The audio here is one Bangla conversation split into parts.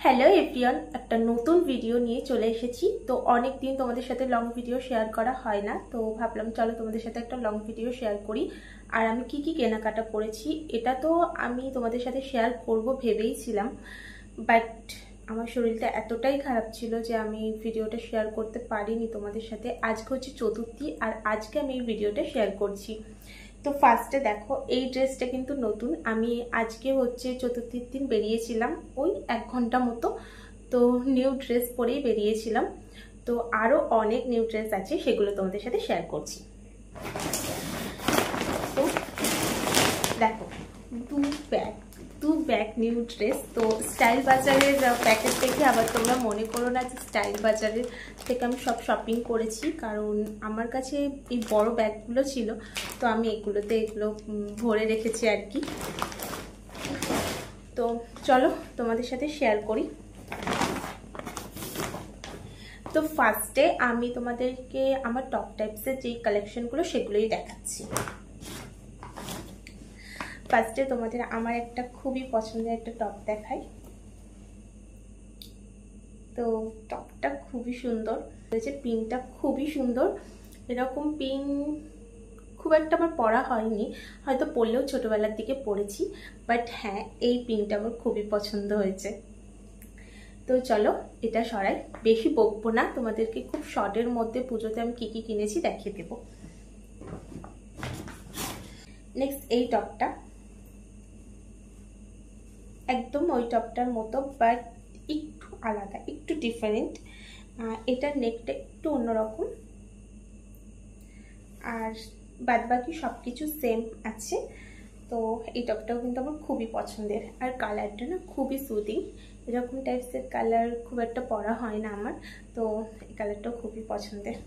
হ্যালো এভরিওয়ান, একটা নতুন ভিডিও নিয়ে চলে এসেছি। তো অনেক দিন তোমাদের সাথে লং ভিডিও শেয়ার করা হয় না, তো ভাবলাম চলো তোমাদের সাথে একটা লং ভিডিও শেয়ার করি। আর আমি কি কি কেনাকাটা করেছি এটা তো আমি তোমাদের সাথে শেয়ার করব ভেবেইছিলাম, বাট আমার শরীরটা এতটাই খারাপ ছিল যে আমি ভিডিওটা শেয়ার করতে পারিনি তোমাদের সাথে। আজকে হচ্ছে চতুর্থী আর আজকে আমি এই ভিডিওটা শেয়ার করছি। তো ফার্স্টে দেখো, এই ড্রেসটা কিন্তু নতুন। আমি আজকে হচ্ছে চতুর্থীর দিন বেরিয়েছিলাম ওই 1 ঘন্টা মতো, তো নিউ ড্রেস পরেই বেরিয়েছিলাম। তো আরও অনেক নিউ ড্রেস আছে, সেগুলো তোমাদের সাথে শেয়ার করছি। তো দেখো, দু ব্যাগ নিউ ড্রেস। তো স্টাইল বাজারের প্যাকেট থেকে আবার তোমরা মনে করো না যে স্টাইল বাজারের থেকে আমি সব শপিং করেছি, কারণ আমার কাছে এই বড় ব্যাগগুলো ছিল, তো আমি এগুলো ভরে রেখেছি আর কি। তো চলো তোমাদের সাথে শেয়ার করি। তো ফার্স্টে আমি তোমাদেরকে আমার টপ টাইপসের যে কালেকশনগুলো সেগুলোই দেখাচ্ছি। ফার্স্টে তোমাদের আমার একটা খুবই পছন্দের একটা টপ দেখাই। তো টপটা খুবই সুন্দর হয়েছে, পিনটা খুবই সুন্দর। এরকম পিন খুব একটা আমার পরা হয়নি, হয়তো পরলেও ছোটবেলার দিকে পরেছি, বাট হ্যাঁ এই পিনটা আমার খুবই পছন্দ হয়েছে। তো চলো এটা সরাই, বেশি বকবো না, তোমাদেরকে খুব শর্টের মধ্যে পুজোতে আমি কি কি কিনেছি দেখিয়ে দেবো। নেক্সট এই টপটা একদম ওই টপটার মতো, বাট একটু আলাদা, একটু ডিফারেন্ট। এটার নেকটা একটু অন্যরকম, আর বাদবাকি সব কিছু সেম আছে। তো এই টপটাও কিন্তু আমার খুবই পছন্দের, আর কালারটা না খুবই সুদিং। এরকম টাইপসের কালার খুব একটা পরা হয় না আমার, তো এই কালারটাও খুবই পছন্দের।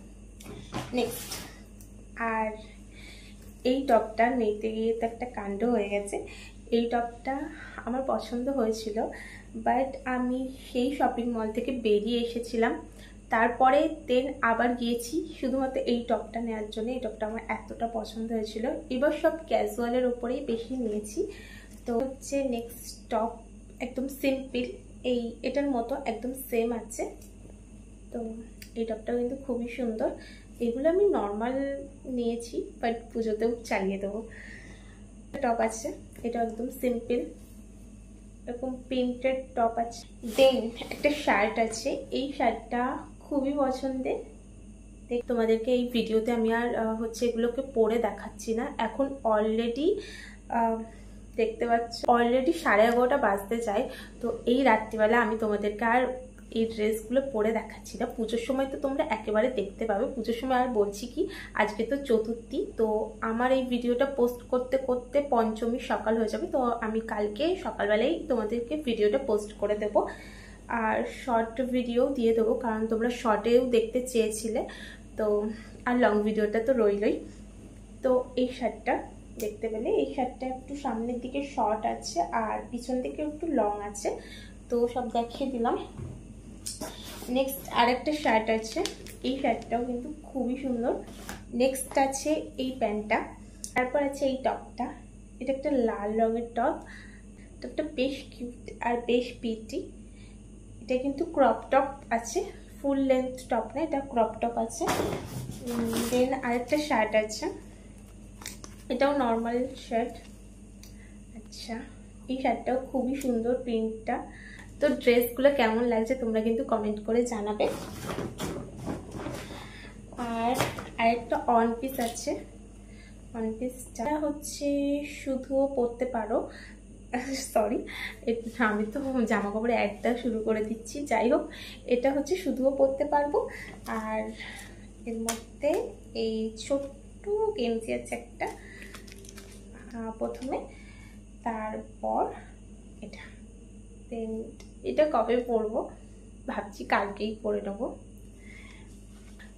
নেক্সট, আর এই টপটা নিতে গিয়ে তো একটা কাণ্ড হয়ে গেছে। এই টপটা আমার পছন্দ হয়েছিল, বাট আমি সেই শপিং মল থেকে বেরিয়ে এসেছিলাম, তারপরে দেন আবার গিয়েছি শুধুমাত্র এই টপটা নেওয়ার জন্য। এই টপটা আমার এতটা পছন্দ হয়েছিল। এবার সব ক্যাজুয়ালের ওপরেই বেশি নিয়েছি। তো হচ্ছে নেক্সট টপ একদম সিম্পল, এটার মতো একদম সেম আছে। তো এই টপটাও কিন্তু খুবই সুন্দর। এগুলো আমি নর্মাল নিয়েছি, বাট পুজোতেও চালিয়ে দেবো। টপ আছে, এটা একদম সিম্পল, এরকম প্রিন্টেড টপ আছে। দেন একটা শার্ট আছে, এই শার্টটা খুবই পছন্দের। দেখ তোমাদেরকে এই ভিডিওতে আমি আর হচ্ছে এগুলোকে পরে দেখাচ্ছি না, এখন অলরেডি দেখতে পাচ্ছ অলরেডি 11:30 বাজতে যায়। তো এই রাত্রিবেলা আমি তোমাদেরকে আর এই ড্রেসগুলো পরে দেখাচ্ছি না, পুজোর সময় তো তোমরা একেবারে দেখতে পাবে। পুজোর সময় আর বলছি কি, আজকে তো চতুর্থী, তো আমার এই ভিডিওটা পোস্ট করতে করতে পঞ্চমী সকাল হয়ে যাবে। তো আমি কালকে সকালবেলায় তোমাদেরকে ভিডিওটা পোস্ট করে দেব, আর শর্ট ভিডিও দিয়ে দেবো, কারণ তোমরা শর্টেও দেখতে চেয়েছিলে। তো আর লং ভিডিওটা তো রইলই। তো এই শার্টটা দেখতে পেলে, এই শার্টটা একটু সামনের দিকে শর্ট আছে আর পিছন দিকে একটু লং আছে, তো সব দেখিয়ে দিলাম। নেক্সট আরেকটা শার্ট আছে, এই শার্টটাও কিন্তু খুবই সুন্দর। নেক্সট আছে এই প্যান্টটা, তারপর আছে এই টপটা। এটা একটা লাল রঙের টপ, টপটা বেশ কিউট আর বেশ পিটি। এটা কিন্তু ক্রপ টপ আছে, ফুল লেন্থ টপ না, এটা ক্রপ টপ আছে। দেন আরেকটা শার্ট আছে, এটাও নর্মাল শার্ট। আচ্ছা, এই শার্টটাও খুবই সুন্দর প্রিন্টটা। তো ড্রেসগুলো কেমন লাগছে তোমরা কিন্তু কমেন্ট করে জানাবে। আর আরেকটা অন পিস আছে, অন পিসটা হচ্ছে শুধুও পরতে পারো। সরি, আমি তো জামা কাপড়ে একটা শুরু করে দিচ্ছি। যাই হোক, এটা হচ্ছে শুধুও পরতে পারবো। আর এর মধ্যে এই ছোট্ট গেঞ্জি আছে একটা প্রথমে, তারপর এটা। দেন এটা কবে পরবো ভাবছি, কালকেই পরে নেবো।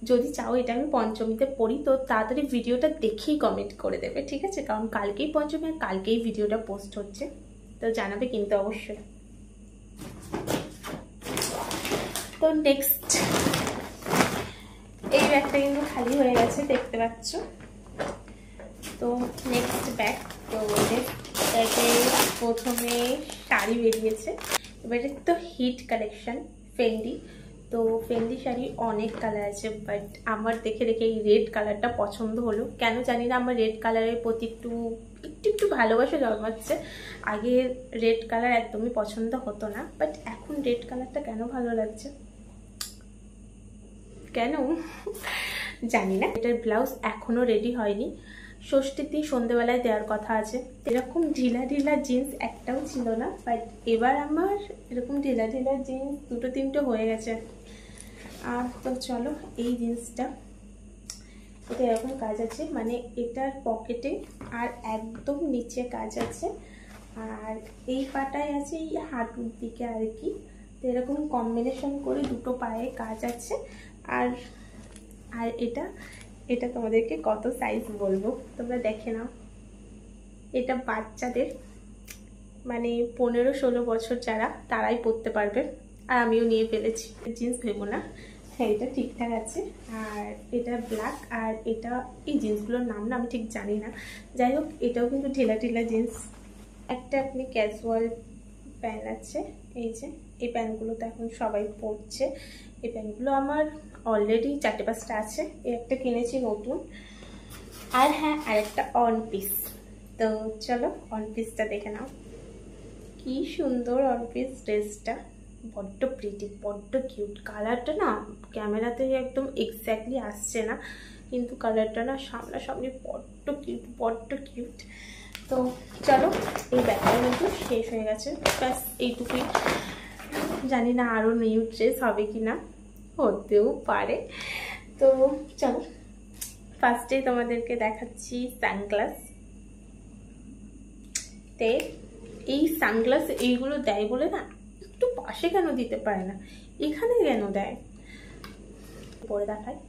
যদি চাও এটা আমি পঞ্চমীতে পড়ি, তো তাড়াতাড়ি ভিডিওটা দেখেই কমেন্ট করে দেবে, ঠিক আছে? কারণ কালকেই পঞ্চমী আর কালকেই ভিডিওটা পোস্ট হচ্ছে, তো জানাবে কিন্তু অবশ্যই। তো নেক্সট এই ব্যাগটা কিন্তু খালি হয়ে গেছে, দেখতে পাচ্ছ। তো নেক্সট ব্যাগ, তো ব্যাগে প্রথমে শাড়ি বেরিয়েছে। এবারে তো হিট কালেকশন ফেন্ডি। তো ফেন্ডি শাড়ি অনেক কালার আছে, বাট আমার দেখে দেখে এই রেড কালারটা পছন্দ হলো। কেন জানি না, আমার রেড কালারের প্রতি একটু ভালোবাসা জন্মাচ্ছে। আগে রেড কালার একদমই পছন্দ হতো না, বাট এখন রেড কালারটা কেন ভালো লাগছে, কেন জানি না। এটার ব্লাউজ এখনো রেডি হয়নি, ষষ্ঠীর দিন সন্ধ্যেবেলায় দেওয়ার কথা আছে। এরকম ঢিলা ঢিলা জিন্স একটাও ছিল না, বাট এবার আমার এরকম ঢিলা ঢিলা জিন্স দুটো তিনটে হয়ে গেছে। তো চলো, এই জিন্সটা এটা এরকম কাজ আছে, মানে এটার পকেটে আর একদম নিচে কাজ আছে, আর এই পাটায় আছে এই হাঁটুর দিকে আর কি। তো এরকম কম্বিনেশন করে দুটো পায়ে কাজ আছে। আর আর এটা তোমাদেরকে কত সাইজ বলবো, তোমরা দেখে নাও। এটা বাচ্চাদের, মানে 15-16 বছর যারা, তারাই পরতে পারবে। আর আমিও নিয়ে ফেলেছি, জিন্স ভেবো না। হ্যাঁ, এটা ঠিকঠাক আছে। আর এটা ব্ল্যাক, আর এটা এই জিন্সগুলোর নাম না আমি ঠিক জানি না। যাই হোক, এটাও কিন্তু ঢিলা ঢিলা জিন্স। একটা আপনি ক্যাজুয়াল প্যান্ট আছে, এই যে এই প্যান্টগুলো তো এখন সবাই পরছে। এই প্যান্টগুলো আমার অলরেডি 4-5টা আছে, এই একটা কিনেছি নতুন। আর হ্যাঁ, আরেকটা অন পিস। তো চলো অন পিসটা দেখে নাও, কি সুন্দর অন পিস ড্রেসটা, বড্ড প্রিটি, বড্ড কিউট। কালারটা না ক্যামেরাতে একদম এক্স্যাক্টলি আসছে না, কিন্তু কালারটা না সামনাসামনি বড্ড কিউট, বড্ড কিউট। তো চলো, এই ব্যাগটা কিন্তু শেষ হয়ে গেছে, ব্যাস এইটুকুই। জানি না আরও নিউ ড্রেস হবে কি না, হতেও পারে। তো চলো, ফার্স্টে তোমাদেরকে দেখাচ্ছি সানগ্লাস। তে এই সানগ্লাস এইগুলো দেয় বলে না, একটু পাশে কেন দিতে পারে না, এখানে কেন দেয়। পরে দেখায়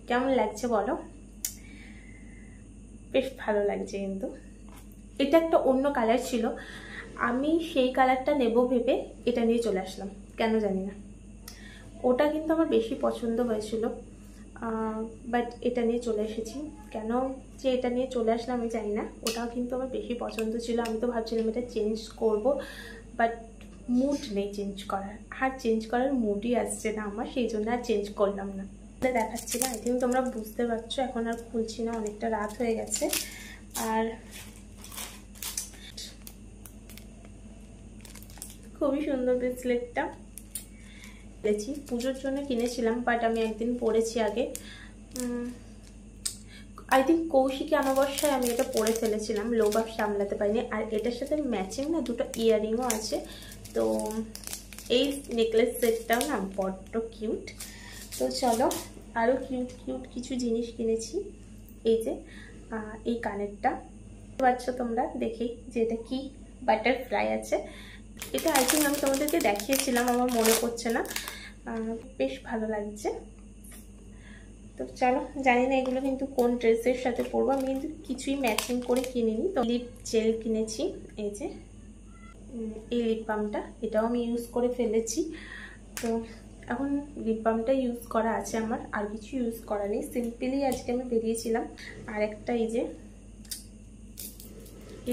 কেমন লাগছে বলো, বেশ ভালো লাগছে। কিন্তু এটা একটা অন্য কালার ছিল, আমি সেই কালারটা নেব ভেবে এটা নিয়ে চলে আসলাম, কেন জানি না। ওটা কিন্তু আমার বেশি পছন্দ হয়েছিল, বাট এটা নিয়ে চলে এসেছি। কেন যে এটা নিয়ে চলে আসলাম আমি জানি না, ওটাও কিন্তু আমার বেশি পছন্দ ছিল। আমি তো ভাবছিলাম এটা চেঞ্জ করব, বাট মুড নেই চেঞ্জ করার, আর চেঞ্জ করার মুডই আসছে না আমার, সেই জন্য আর চেঞ্জ করলাম না। দেখাচ্ছি না, আই থিঙ্ক তোমরা বুঝতে পারছো। এখন আর খুলছি না, অনেকটা রাত হয়ে গেছে। আর খুবই সুন্দর ব্রেসলেটটা, কিনেছি পুজোর জন্য কিনেছিলাম, বাট আমি একদিন পরেছি আগে, আই থিঙ্ক কৌশিকী অমাবস্যায় আমি এটা পরে ফেলেছিলাম, লোভাব সামলাতে পারিনি। আর এটার সাথে ম্যাচিং না দুটো ইয়াররিংও আছে। তো এই নেকলেস সেটটাও না বড্ড কিউট। তো চলো, আরও কিউট কিউট কিছু জিনিস কিনেছি। এই যে এই কানেরটা পাচ্ছ তোমরা দেখেই, যে এটা কি বাটারফ্লাই আছে। এটা আই থিঙ্ক আমি তোমাদেরকে দেখিয়েছিলাম, আমার মনে পড়ছে না। বেশ ভালো লাগছে। তো চলো, জানি না এগুলো কিন্তু কোন ড্রেসের সাথে পরবো, আমি কিন্তু কিছুই ম্যাচিং করে কিনিনি। তো লিপ জেল কিনেছি, এই যে এই লিপ বামটা, এটাও আমি ইউজ করে ফেলেছি। তো এখন লিপ বামটা ইউজ করা আছে আমার, আর কিছু ইউজ করা নেই, সিম্পলি আজকে আমি বেরিয়েছিলাম। আর একটা এই যে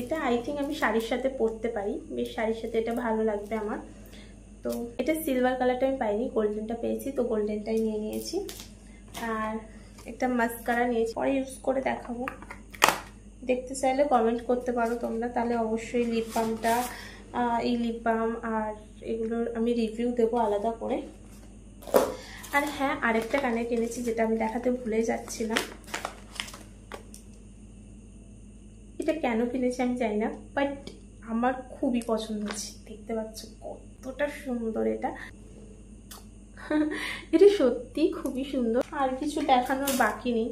এটা আই থিঙ্ক আমি শাড়ির সাথে পরতে পারি, বেশ শাড়ির সাথে এটা ভালো লাগবে আমার। তো এটা সিলভার কালারটা আমি পাইনি, গোল্ডেনটা পেয়েছি, তো গোল্ডেনটাই নিয়ে নিয়েছি। আর একটা মাস্কারা নিয়েছি, পরে ইউজ করে দেখাবো, দেখতে চাইলে কমেন্ট করতে পারো তোমরা, তাহলে অবশ্যই লিপ বামটা, এই লিপ বাম আর এগুলোর আমি রিভিউ দেবো আলাদা করে। আর হ্যাঁ, আরেকটা কানের কিনেছি, যেটা আমি দেখাতে ভুলে যাচ্ছিলাম। এটা কেন কিনেছি আমি জানি না, বাট আমার খুবই পছন্দ হচ্ছে। দেখতে পাচ্ছ কতটা সুন্দর এটা, এটা সত্যি খুবই সুন্দর। আর কিছু দেখানোর বাকি নেই,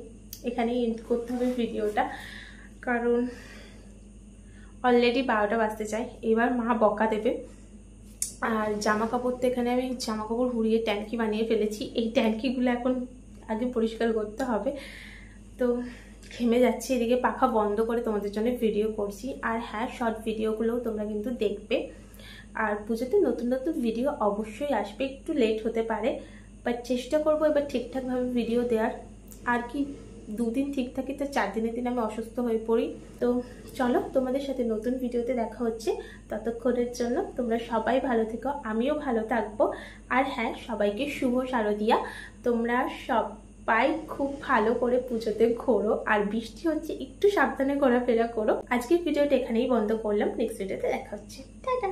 এখানেই এন্ড করতে হবে ভিডিওটা, কারণ অলরেডি 12টা বাজতে চাই। এবার মা বকা দেবে। আর জামা কাপড় তো এখানে আমি জামা কাপড় হুড়িয়ে ট্যাঙ্কি বানিয়ে ফেলেছি, এই ট্যাঙ্কিগুলো এখন আগে পরিষ্কার করতে হবে। তো ঘেমে যাচ্ছি, এদিকে পাখা বন্ধ করে তোমাদের জন্য ভিডিও করছি। আর হ্যাঁ, শর্ট ভিডিওগুলোও তোমরা কিন্তু দেখবে। আর পুজোতে নতুন নতুন ভিডিও অবশ্যই আসবে, একটু লেট হতে পারে, বাট চেষ্টা করবো এবার ঠিকঠাকভাবে ভিডিও দেওয়ার। আর কি 2 দিন ঠিক থাকি, তো 4 দিনের দিন আমি অসুস্থ হয়ে পড়ি। তো চলো তোমাদের সাথে নতুন ভিডিওতে দেখা হচ্ছে। ততক্ষণের জন্য তোমরা সবাই ভালো থেকো, আমিও ভালো থাকবো। আর হ্যাঁ, সবাইকে শুভ শারদিয়া। তোমরা সবাই খুব ভালো করে পুজোতে ঘোরো, আর বৃষ্টি হচ্ছে একটু সাবধানে ঘোরাফেরা করো। আজকের ভিডিওটা এখানেই বন্ধ করলাম, নেক্সট ভিডিওতে দেখা হচ্ছে। টাটা।